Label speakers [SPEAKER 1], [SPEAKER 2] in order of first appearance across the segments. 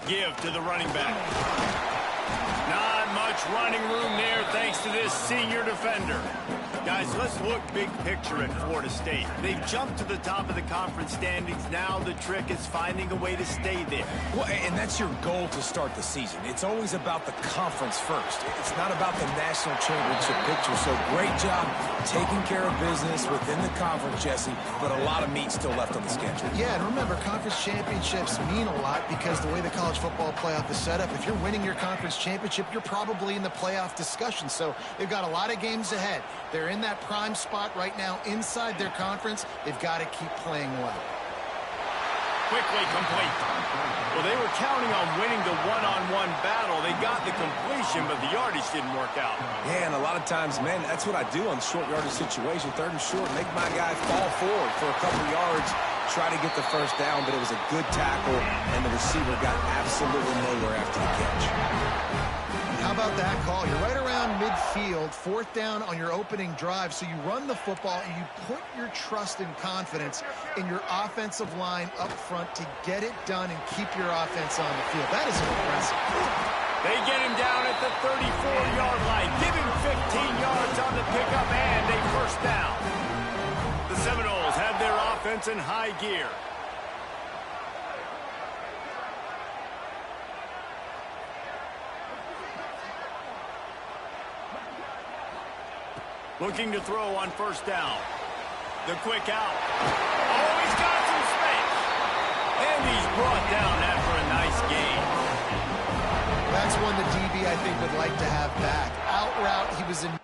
[SPEAKER 1] give to the running back. Not much running room there thanks to this senior defender. Guys, let's look big picture at Florida State. They've jumped to the top of the conference standings. Now the trick is finding a way to stay there.
[SPEAKER 2] Well, and that's your goal to start the season. It's always about the conference first. It's not about the national championship picture. So great job taking care of business within the conference, Jesse, but a lot of meat still left on the schedule.
[SPEAKER 3] Yeah, and remember, conference championships mean a lot because the way the college football playoff is set up, if you're winning your conference championship, you're probably in the playoff discussion. So they've got a lot of games ahead. They're in that prime spot right now inside their conference. They've got to keep playing well.
[SPEAKER 1] Quickly complete. Well, they were counting on winning the one-on-one battle. They got the completion, but the yardage didn't work out.
[SPEAKER 2] Yeah, and a lot of times, man, that's what I do on short yardage situation. 3rd and short, make my guy fall forward for a couple yards, try to get the first down, but it was a good tackle, and the receiver got absolutely nowhere after the catch.
[SPEAKER 3] How about that call? You're right around midfield, 4th down on your opening drive, so you run the football and you put your trust and confidence in your offensive line up front to get it done and keep your offense on the field. That is impressive.
[SPEAKER 1] They get him down at the 34-yard line. Give him 15 yards on the pickup and a first down. The Seminoles have their offense in high gear. Looking to throw on first down. The quick out. Oh, he's got some space. And he's brought down after a nice gain.
[SPEAKER 3] That's one the DB, I think, would like to have back. Out route, he was in...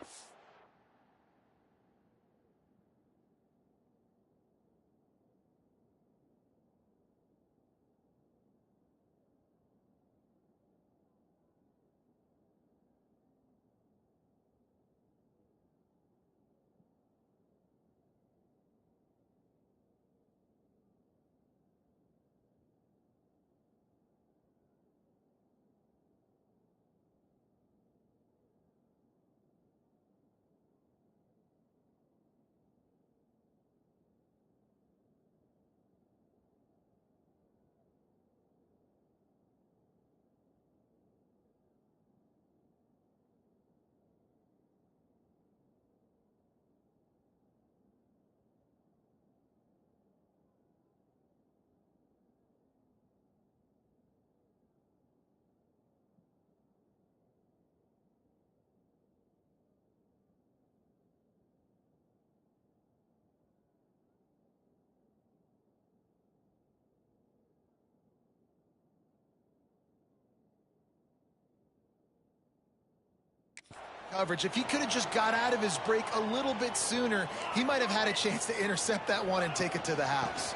[SPEAKER 3] coverage. If he could have just got out of his break a little bit sooner, he might have had a chance to intercept that one and take it to the house.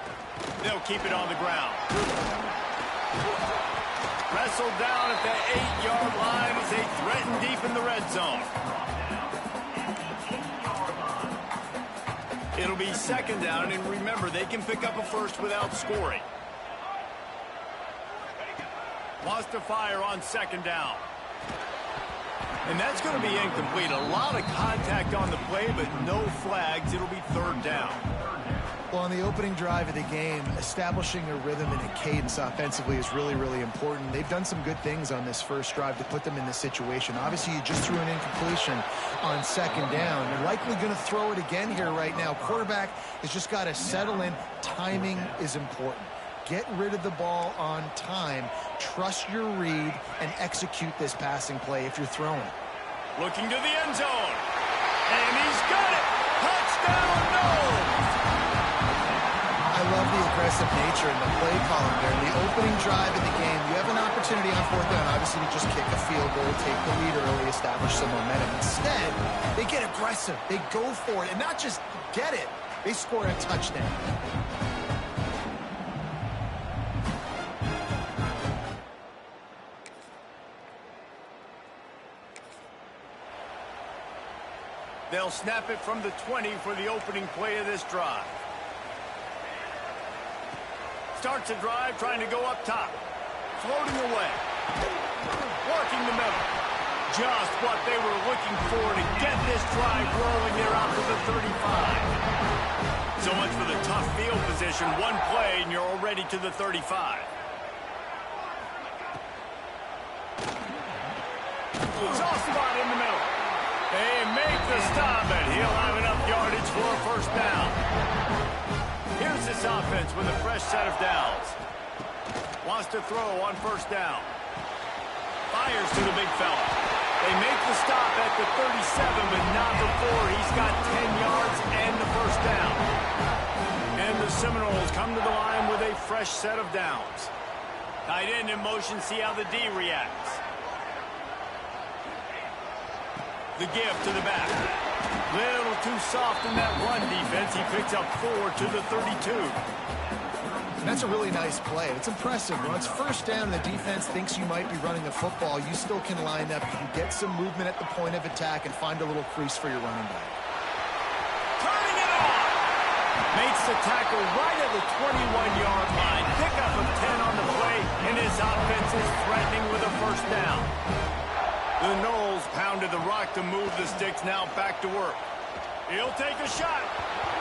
[SPEAKER 1] They'll keep it on the ground. Wrestled down at the 8-yard line as they threaten deep in the red zone. It'll be 2nd down, and remember, they can pick up a first without scoring. Lost to fire on 2nd down. And that's going to be incomplete. A lot of contact on the play, but no flags. It'll be 3rd down.
[SPEAKER 3] Well, on the opening drive of the game, establishing a rhythm and a cadence offensively is really, really important. They've done some good things on this first drive to put them in this situation. Obviously, you just threw an incompletion on 2nd down. You're likely going to throw it again here right now. Quarterback has just got to settle in. Timing is important. Get rid of the ball on time. Trust your read and execute this passing play if you're throwing.
[SPEAKER 1] Looking to the end zone. And he's got it. Touchdown, no!
[SPEAKER 3] I love the aggressive nature and the play calling there. In the opening drive of the game, you have an opportunity on 4th down, obviously, to just kick a field goal, take the lead early, establish some momentum. Instead, they get aggressive. They go for it. And not just get it, they score a touchdown.
[SPEAKER 1] They'll snap it from the 20 for the opening play of this drive. Starts a drive trying to go up top. Floating away. Working the middle. Just what they were looking for to get this drive rolling there out to the 35. So much for the tough field position. One play and you're already to the 35. Soft spot in the middle. They make the stop, and he'll have enough yardage for a first down. Here's this offense with a fresh set of downs. Wants to throw on first down. Fires to the big fella. They make the stop at the 37, but not before he's got 10 yards and the first down. And the Seminoles come to the line with a fresh set of downs. Tight end in motion, see how the D reacts. The give to the back. Little too soft in that run defense. He picks up 4 to the 32.
[SPEAKER 3] That's a really nice play. It's impressive. When it's first down and the defense thinks you might be running the football, you still can line up. You can get some movement at the point of attack and find a little crease for your running back.
[SPEAKER 1] Turning it on! Makes the tackle right at the 21-yard line. Pickup of 10 on the play, and his offense is threatening with a first down. The Noles pounded the rock to move the sticks, now back to work. He'll take a shot.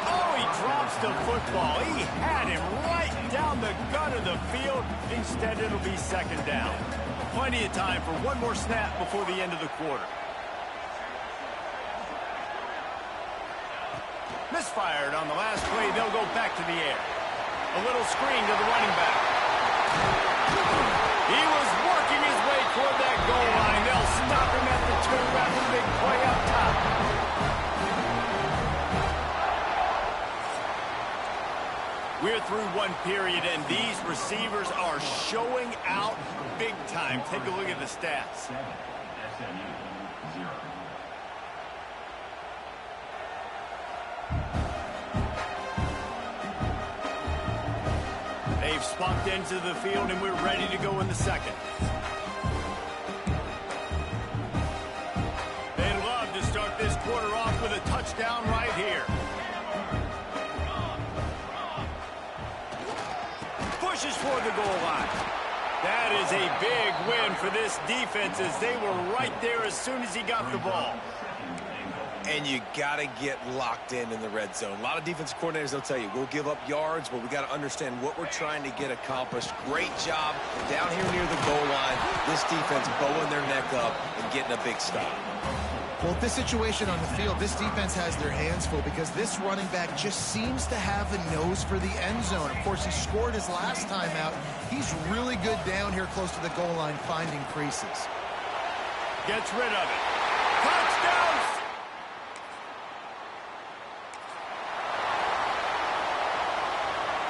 [SPEAKER 1] Oh, he drops the football. He had him right down the gut of the field. Instead, it'll be second down. Plenty of time for one more snap before the end of the quarter. Misfired on the last play. They'll go back to the air. A little screen to the running back. He was working his way toward that goal line. They'll stop him at the 2 after the big play up top. We're through one period, and these receivers are showing out big time. Take a look at the stats. They've spunked into the field, and we're ready to go in the second. They'd love to start this quarter off with a touchdown right here. Pushes for the goal line. That is a big win for this defense as they were right there as soon as he got the ball.
[SPEAKER 2] And you got to get locked in the red zone. A lot of defense coordinators, they'll tell you, we'll give up yards, but we got to understand what we're trying to get accomplished. Great job down here near the goal line. This defense bowing their neck up and getting a big stop.
[SPEAKER 3] Well, with this situation on the field, this defense has their hands full because this running back just seems to have a nose for the end zone. Of course, he scored his last time out. He's really good down here close to the goal line, finding creases.
[SPEAKER 1] Gets rid of it. Touchdown!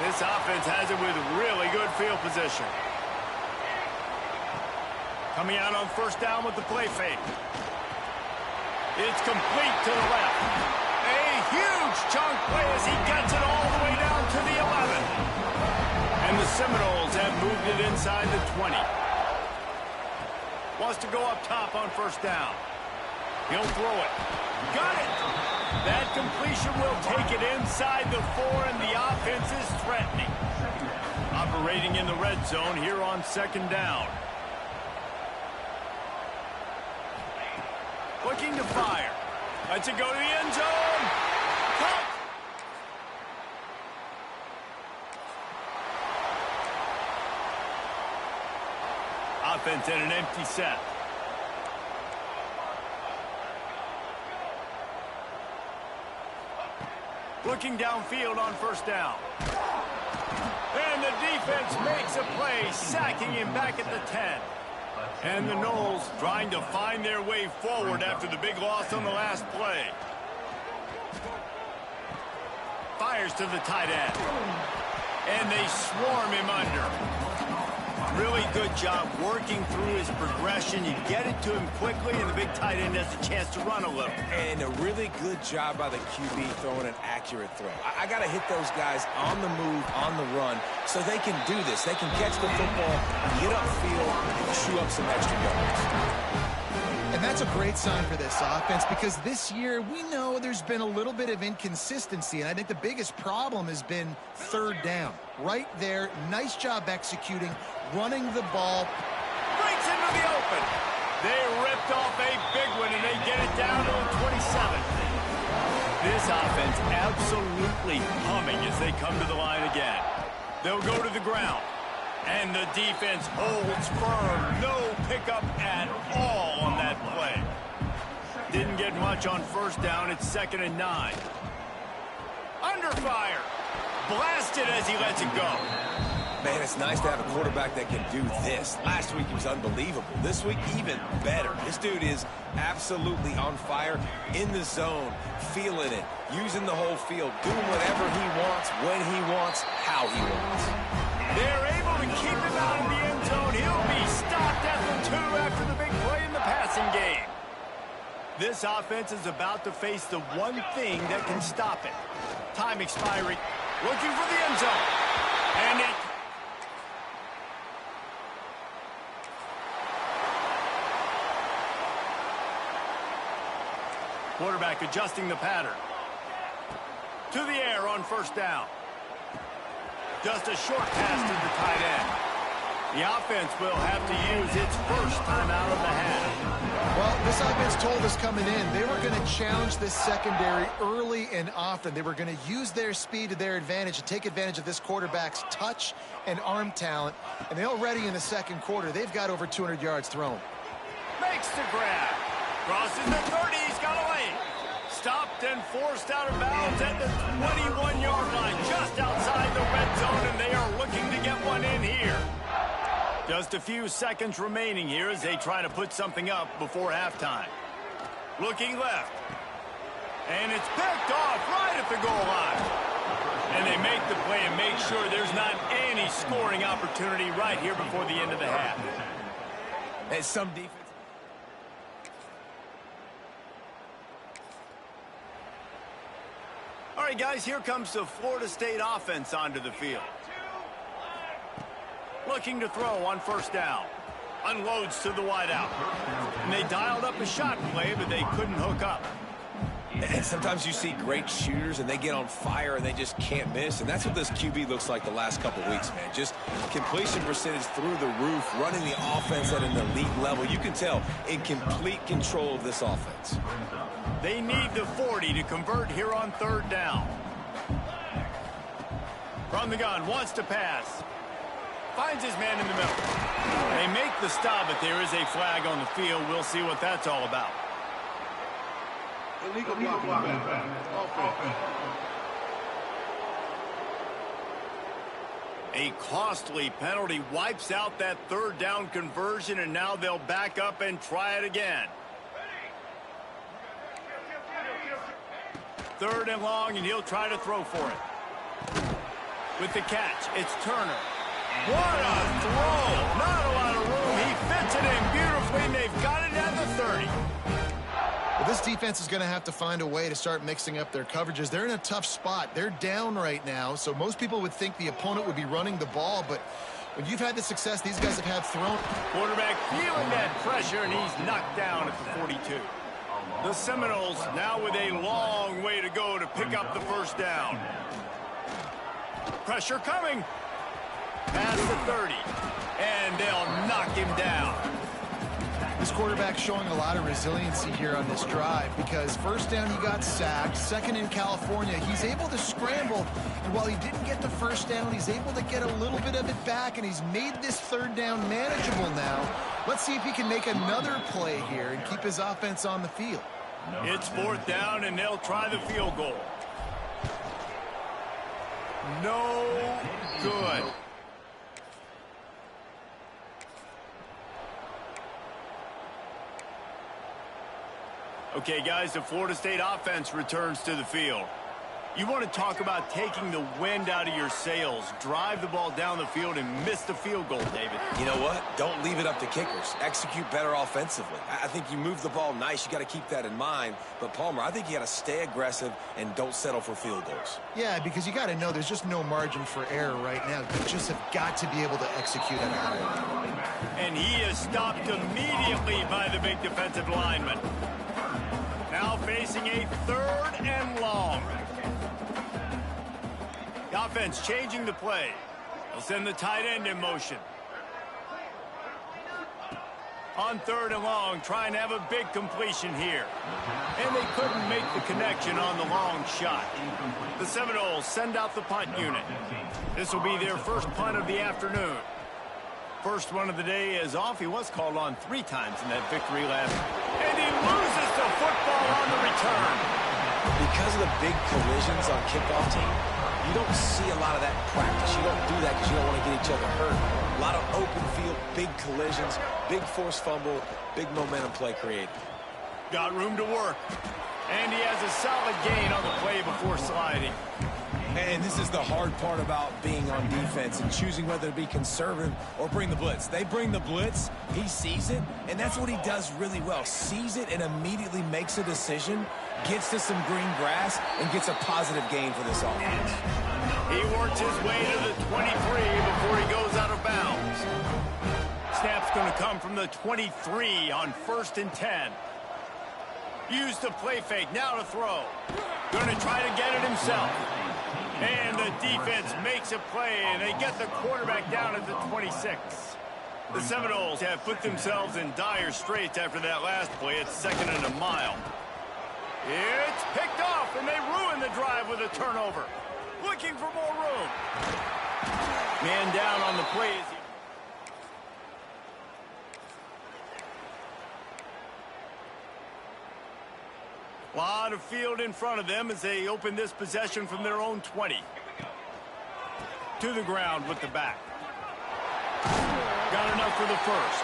[SPEAKER 1] This offense has it with really good field position. Coming out on first down with the play fake. It's complete to the left. A huge chunk play as he gets it all the way down to the 11. And the Seminoles have moved it inside the 20. Wants to go up top on first down. He'll throw it. Got it! That completion will take it inside the 4, and the offense is threatening. Operating in the red zone here on second down. Looking to fire. Lets it go to the end zone. Cut. Offense in an empty set. Looking downfield on first down. And the defense makes a play, sacking him back at the 10. And the Noles trying to find their way forward after the big loss on the last play. Fires to the tight end. And they swarm him under. Really good job working through his progression. You get it to him quickly, and the big tight end has a chance to run a little.
[SPEAKER 2] And a really good job by the QB throwing an accurate throw. I got to hit those guys on the move, on the run, so they can do this. They can catch the football, get upfield, and chew up some extra yards.
[SPEAKER 3] And that's a great sign for this offense because this year we know there's been a little bit of inconsistency, and I think the biggest problem has been third down. Right there, nice job executing, running the ball.
[SPEAKER 1] Breaks into the open. They ripped off a big one, and they get it down to the 27. This offense absolutely humming as they come to the line again. They'll go to the ground. And the defense holds firm. No pickup at all on that play. Didn't get much on first down. It's 2nd and 9. Under fire. Blasted as he lets it go.
[SPEAKER 2] Man, it's nice to have a quarterback that can do this. Last week he was unbelievable. This week, even better. This dude is absolutely on fire, in the zone, feeling it, using the whole field, doing whatever he wants, when he wants, how he wants.
[SPEAKER 1] They're able to keep him out of the end zone. He'll be stopped at the 2 after the big play in the passing game. This offense is about to face the one thing that can stop it. Time expiring. Looking for the end zone. And it... Quarterback adjusting the pattern. To the air on first down. Just a short pass to the tight end. The offense will have to use its first timeout of the half.
[SPEAKER 3] Well, this offense told us coming in they were going to challenge this secondary early and often. They were going to use their speed to their advantage to take advantage of this quarterback's touch and arm talent. And they already in the second quarter, they've got over 200 yards thrown.
[SPEAKER 1] Makes the grab. Crosses the 30. He's got away. Stopped and forced out of bounds at the 21-yard line, just outside the red zone, and they are looking to get one in here. Just a few seconds remaining here as they try to put something up before halftime. Looking left. And it's picked off right at the goal line. And they make the play and make sure there's not any scoring opportunity right here before the end of the half.
[SPEAKER 2] And some defense.
[SPEAKER 1] All right, guys, here comes the Florida State offense onto the field. Looking to throw on first down. Unloads to the wideout. And they dialed up a shot play, but they couldn't hook up.
[SPEAKER 2] And sometimes you see great shooters, and they get on fire, and they just can't miss. And that's what this QB looks like the last couple weeks, man. Just completion percentage through the roof, running the offense at an elite level. You can tell in complete control of this offense.
[SPEAKER 1] They need the 40 to convert here on third down. From the gun, wants to pass. Finds his man in the middle. They make the stop, but there is a flag on the field. We'll see what that's all about.
[SPEAKER 4] Illegal blocking.
[SPEAKER 1] A costly penalty wipes out that third down conversion, and now they'll back up and try it again. 3rd and long, and he'll try to throw for it. With the catch, it's Turner. What a throw! Not a lot of room. He fits it in beautifully, and they've got it at the 30.
[SPEAKER 3] Well, this defense is going to have to find a way to start mixing up their coverages. They're in a tough spot. They're down right now, so most people would think the opponent would be running the ball, but when you've had the success these guys have had thrown.
[SPEAKER 1] Quarterback feeling that pressure, and he's knocked down at the 42. The Seminoles now with a long way to go to pick up the first down. Pressure coming. Past the 30. And they'll knock him down.
[SPEAKER 3] This quarterback showing a lot of resiliency here on this drive because first down he got sacked, second in California, he's able to scramble, and while he didn't get the first down, he's able to get a little bit of it back, and he's made this third down manageable now. Let's see if he can make another play here and keep his offense on the field.
[SPEAKER 1] It's 4th down, and they'll try the field goal. No good. Okay, guys, the Florida State offense returns to the field. You want to talk about taking the wind out of your sails. Drive the ball down the field and miss the field goal, David.
[SPEAKER 2] You know what? Don't leave it up to kickers. Execute better offensively. I think you move the ball nice. You got to keep that in mind. But, Palmer, I think you got to stay aggressive and don't settle for field goals.
[SPEAKER 3] Yeah, because you got to know there's just no margin for error right now. You just have got to be able to execute at a high level.
[SPEAKER 1] And he is stopped immediately by the big defensive lineman. Now facing a 3rd and long. The offense changing the play. They'll send the tight end in motion. On 3rd and long, trying to have a big completion here. And they couldn't make the connection on the long shot. The Seminoles send out the punt unit. This will be their first punt of the afternoon. first one of the is off. He was called on 3 times in that victory last. And he loses the football on the return.
[SPEAKER 2] Because of the big collisions on kickoff team, you don't see a lot of that in practice. You don't do that because you don't want to get each other hurt. A lot of open field, big collisions, big forced fumble, big momentum play created.
[SPEAKER 1] Got room to work. And he has a solid gain on the play before sliding.
[SPEAKER 2] And this is the hard part about being on defense and choosing whether to be conservative or bring the blitz. They bring the blitz, he sees it, and that's what he does really well. Sees it and immediately makes a decision, gets to some green grass, and gets a positive gain for this offense.
[SPEAKER 1] He works his way to the 23 before he goes out of bounds. Snap's going to come from the 23 on 1st and 10. Use the play fake, now to throw. Going to try to get it himself. And the defense makes a play, and they get the quarterback down at the 26. The Seminoles have put themselves in dire straits after that last play. It's 2nd and a mile. It's picked off, and they ruin the drive with a turnover. Looking for more room. Man down on the play as he... Lot of field in front of them as they open this possession from their own 20. To the ground with the back. Got enough for the first.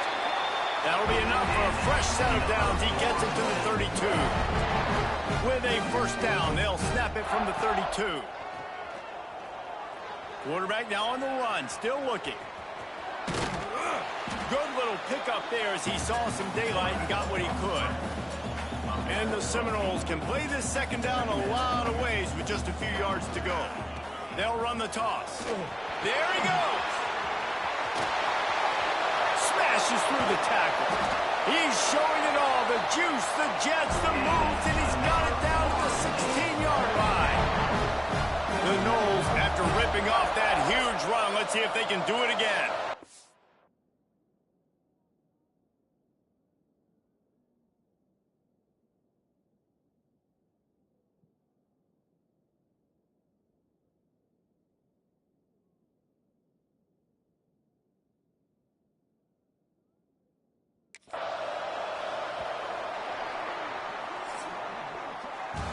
[SPEAKER 1] That'll be enough for a fresh set of downs. He gets it to the 32. With a first down, they'll snap it from the 32. Quarterback now on the run, still looking. Good little pickup there as he saw some daylight and got what he could. And the Seminoles can play this second down a lot of ways with just a few yards to go. They'll run the toss. There he goes. Smashes through the tackle. He's showing it all. The juice, the jets, the moves, and he's got it down to the 16-yard line. The Noles, after ripping off that huge run, let's see if they can do it again.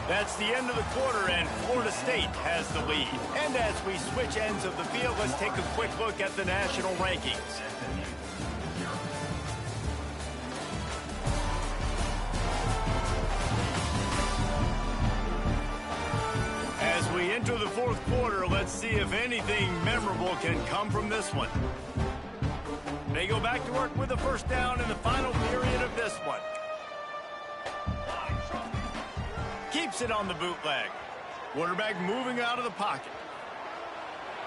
[SPEAKER 1] That's the end of the quarter, and Florida State has the lead. And as we switch ends of the field, let's take a quick look at the national rankings. As we enter the 4th quarter, let's see if anything memorable can come from this one. They go back to work with the first down in the final period of this one. Keeps it on the bootleg. Quarterback moving out of the pocket.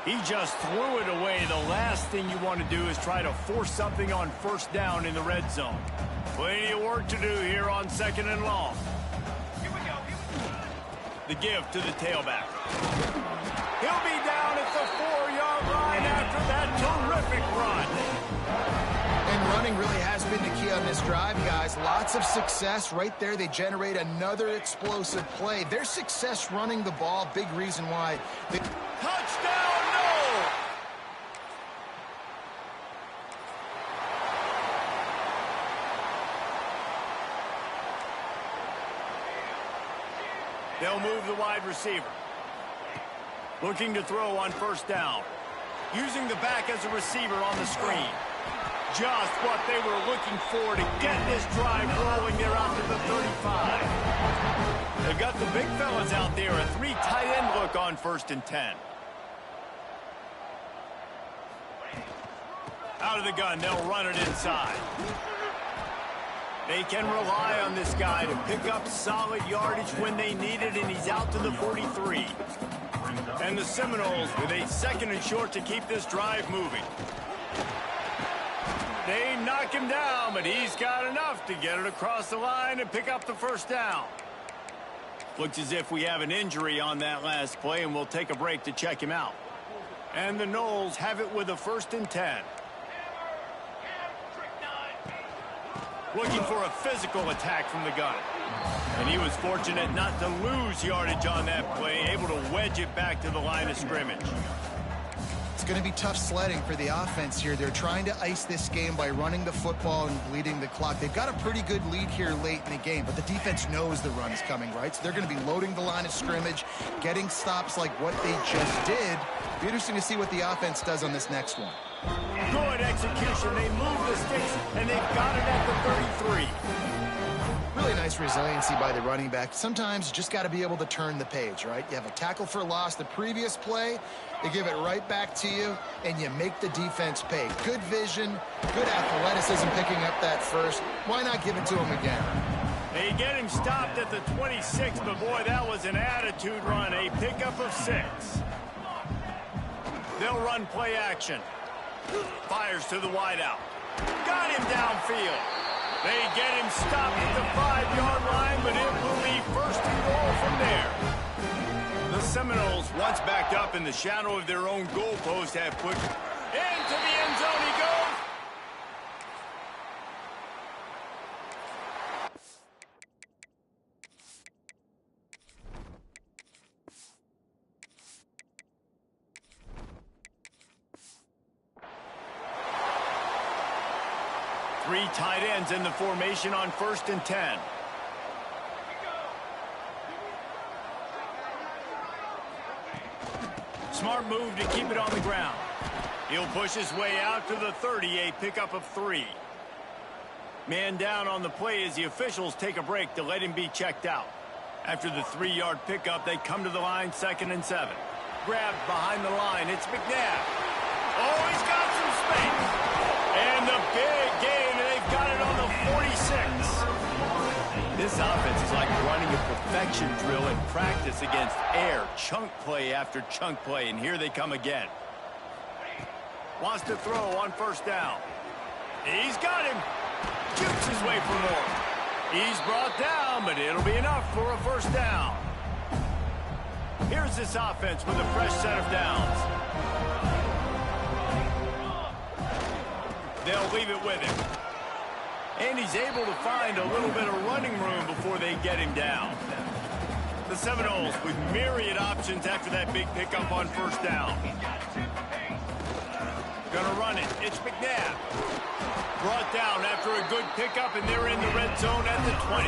[SPEAKER 1] He just threw it away. The last thing you want to do is try to force something on first down in the red zone. Plenty of work to do here on 2nd and long. The give to the tailback. He'll be down at the 4-yard line after that terrific run.
[SPEAKER 3] And running really has been the key on this drive, guys. Lots of success right there. They generate another explosive play. Their success running the ball, big reason why.
[SPEAKER 1] Touchdown, no! They'll move the wide receiver. Looking to throw on first down. Using the back as a receiver on the screen. Just what they were looking for to get this drive rolling. They're out to the 35. They've got the big fellas out there. A 3 tight end look on 1st and 10. Out of the gun, they'll run it inside. They can rely on this guy to pick up solid yardage when they need it, and he's out to the 43. And the Seminoles with a 2nd and short to keep this drive moving. They knock him down, but he's got enough to get it across the line and pick up the first down. Looks as if we have an injury on that last play, and we'll take a break to check him out. And the Noles have it with a 1st and 10. Looking for a physical attack from the gun. And he was fortunate not to lose yardage on that play, able to wedge it back to the line of scrimmage.
[SPEAKER 3] It's going to be tough sledding for the offense here. They're trying to ice this game by running the football and bleeding the clock. They've got a pretty good lead here late in the game, but the defense knows the run is coming, right? So they're going to be loading the line of scrimmage, getting stops like what they just did. Be interesting to see what the offense does on this next one.
[SPEAKER 1] Good execution. They move the sticks, and they've got it at the 33.
[SPEAKER 3] Really nice resiliency by the running back. Sometimes you just got to be able to turn the page, right? You have a tackle for loss the previous play, they give it right back to you, and you make the defense pay. Good vision, good athleticism picking up that first. Why not give it to him again?
[SPEAKER 1] They get him stopped at the 26, but boy, that was an attitude run. A pickup of 6. They'll run play action. Fires to the wideout. Got him downfield. They get him stopped at the 5-yard line, but it will be first and goal from there. The Seminoles, once backed up in the shadow of their own goalpost, have put into the end zone he goes. Three tight ends in the formation on 1st and 10. Smart move to keep it on the ground. He'll push his way out to the 30, a pickup of 3. Man down on the play as the officials take a break to let him be checked out. After the 3-yard pickup, they come to the line, 2nd and 7. Grabbed behind the line, it's McNabb. Oh, he's got some space. And the big game, and they've got it on the 46. This offense is like running a perfection drill in practice against air. Chunk play after chunk play, and here they come again. Wants to throw on 1st down. He's got him. Jukes his way for more. He's brought down, but it'll be enough for a 1st down. Here's this offense with a fresh set of downs. They'll leave it with him. And he's able to find a little bit of running room before they get him down. The Seminoles with myriad options after that big pickup on 1st down. Gonna run it. It's McNabb. Brought down after a good pickup, and they're in the red zone at the 20.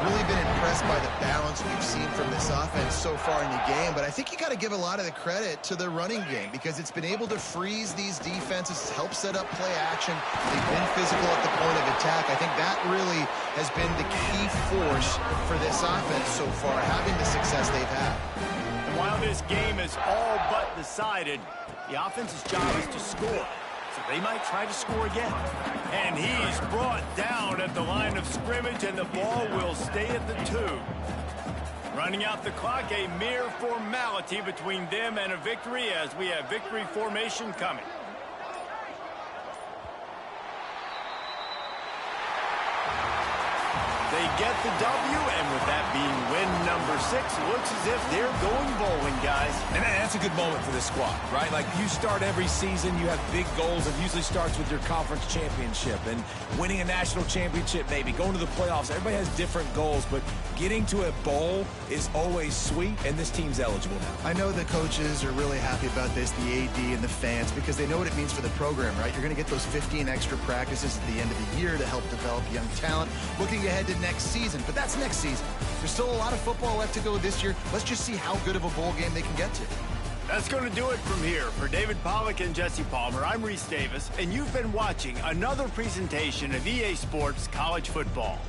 [SPEAKER 3] Really been impressed by the balance we've seen from this offense so far in the game, but I think you got to give a lot of the credit to the running game because it's been able to freeze these defenses, help set up play action. They've been physical at the point of attack. I think that really has been the key force for this offense so far, having the success they've had.
[SPEAKER 1] And while this game is all but decided, the offense's job is to score. So they might try to score again. And he's brought down at the line of scrimmage, and the ball will stay at the 2. Running out the clock, a mere formality between them and a victory as we have victory formation coming. They get the W, and with that being win number 6, looks as if they're going bowling, guys.
[SPEAKER 2] And that's a good moment for this squad, right? Like, you start every season, you have big goals. It usually starts with your conference championship and winning a national championship, maybe going to the playoffs. Everybody has different goals, but getting to a bowl is always sweet, and this team's eligible now.
[SPEAKER 3] I know the coaches are really happy about this, the AD and the fans, because they know what it means for the program, right? You're going to get those 15 extra practices at the end of the year to help develop young talent. Looking ahead to next season, but that's next season. There's still a lot of football left to go this year. Let's just see how good of a bowl game they can get to.
[SPEAKER 1] That's going to do it from here. For David Pollack and Jesse Palmer, I'm Reese Davis, and you've been watching another presentation of EA Sports College Football.